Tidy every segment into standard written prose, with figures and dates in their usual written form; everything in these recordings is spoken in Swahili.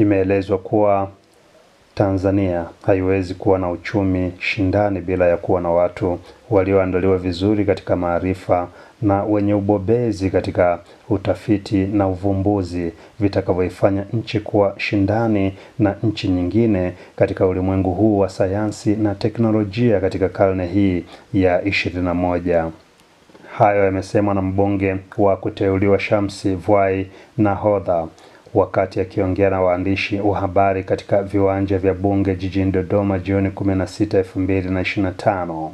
Imeelezwa kuwa Tanzania haiwezi kuwa na uchumi shindani bila ya kuwa na watu walioandaliwa vizuri katika maarifa na wenye ubobezi katika utafiti na uvumbuzi vitakavyoifanya nchi kuwa shindani na nchi nyingine katika ulimwengu huu wa sayansi na teknolojia katika karne hii ya 21. Hayo yamesemwa na mbunge wa kuteuliwa Shamsi Vuai Nahodha wakati akiongea na waandishi wa habari katika viwanja vya bunge jijini Dodoma Juni 16, 2025.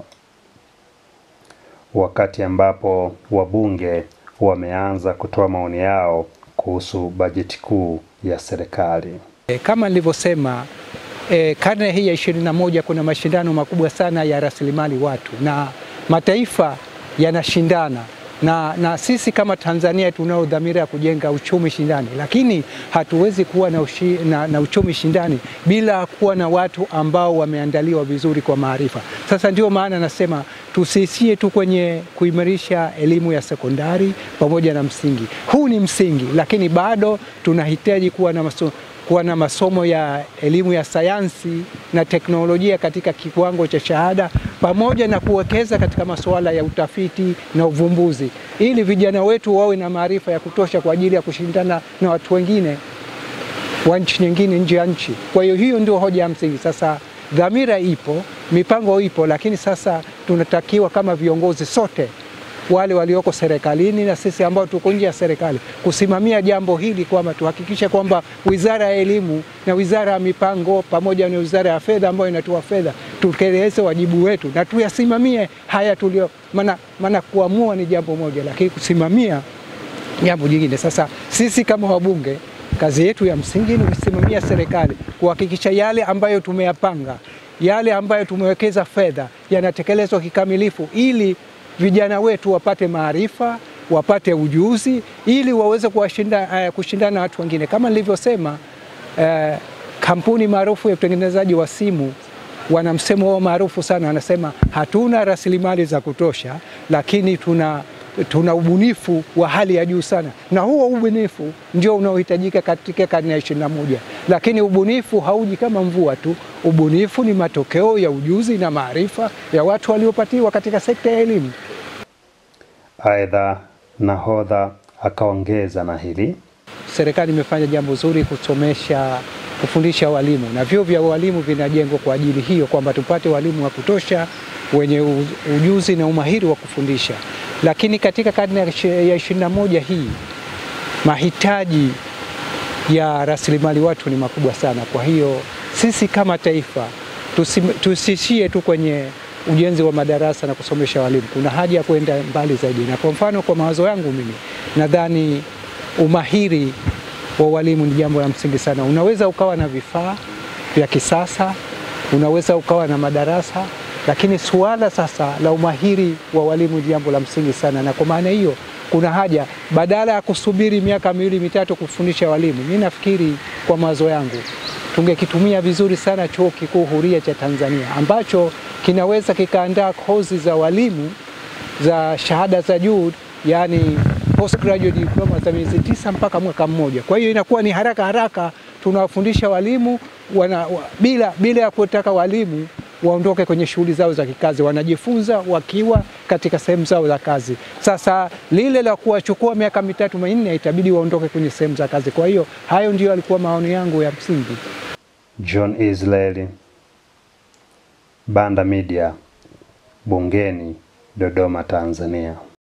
Wakati ambapo wabunge wameanza kutoa maoni yao kuhusu bajeti kuu ya serikali. Kama nilivyosema, karne hii ya 21 kuna mashindano makubwa sana ya rasilimali watu na mataifa yanashindana. Na sisi kama Tanzania tunao dhamira ya kujenga uchumi shindani, lakini hatuwezi kuwa na uchumi shindani bila kuwa na watu ambao wameandaliwa vizuri kwa maarifa. Sasa ndio maana nasema tusiishie tu kwenye kuimarisha elimu ya sekondari pamoja na msingi. Huu ni msingi, lakini bado tunahitaji kuwa na masomo ya elimu ya sayansi na teknolojia katika kiwango cha shahada, pamoja na kuwekeza katika masuala ya utafiti na uvumbuzi, ili vijana wetu wawe na maarifa ya kutosha kwa ajili ya kushindana na watu wengine wa nchi nyingine nje ya nchi. Kwa hiyo ndio hoja ya msingi. Sasa dhamira ipo, mipango ipo, lakini sasa tunatakiwa kama viongozi sote, wale walioko serikalini na sisi ambao tuko nje ya serikali, kusimamia jambo hili, kwamba tuhakikishe kwamba Wizara ya Elimu na Wizara ya Mipango pamoja na Wizara ya Fedha ambayo inatoa fedha tutekeleze wajibu wetu na tuyasimamie haya tulio, maana kuamua ni jambo moja, lakini kusimamia jambo jingine. Sasa sisi kama wabunge, kazi yetu ya msingi ni kusimamia serikali, kuhakikisha yale ambayo tumeyapanga, yale ambayo tumewekeza fedha yanatekelezwa kikamilifu, ili vijana wetu wapate maarifa, wapate ujuzi, ili waweze kushindana na watu wengine. Kama nilivyosema, kampuni maarufu ya utengenezaji wa simu wana msemo wao maarufu sana, wanasema hatuna rasilimali za kutosha, lakini tuna ubunifu wa hali ya juu sana, na huo ubunifu ndio unaohitajika katika karne ya 21. Lakini ubunifu hauji kama mvua tu. Ubunifu ni matokeo ya ujuzi na maarifa ya watu waliopatiwa katika sekta ya elimu. Aidha, Nahodha akaongeza na hili: serikali imefanya jambo zuri kufundisha walimu, na vyuo vya walimu vinajengwa kwa ajili hiyo, kwamba tupate walimu wa kutosha wenye ujuzi na umahiri wa kufundisha. Lakini katika karne ya 21 hii, mahitaji ya rasilimali watu ni makubwa sana. Kwa hiyo sisi kama taifa tusishie tu kwenye ujenzi wa madarasa na kusomesha walimu. Kuna haja ya kwenda mbali zaidi. Na kwa mfano, kwa mawazo yangu mimi, nadhani umahiri wa walimu ni jambo la msingi sana. Unaweza ukawa na vifaa vya kisasa, unaweza ukawa na madarasa, lakini suala sasa la umahiri wa walimu ni jambo la msingi sana. Na kwa maana hiyo kuna haja, badala ya kusubiri miaka 2-3 kufundisha walimu, mimi nafikiri kwa mawazo yangu tungekitumia vizuri sana Chuo Kikuu Huria cha Tanzania, ambacho kinaweza kikaandaa kozi za walimu za shahada za juu, yani postgraduate diploma za miezi 9 mpaka mwaka mmoja. Kwa hiyo inakuwa ni haraka tunawafundisha walimu bila ya kutaka walimu waondoke kwenye shughuli zao za kikazi, wanajifunza wakiwa katika sehemu zao za kazi. Sasa lile la kuwachukua miaka 3-4 itabidi waondoke kwenye sehemu za kazi. Kwa hiyo hayo ndio alikuwa maoni yangu ya msingi. John Israeli, Banda Media, Bungeni, Dodoma, Tanzania.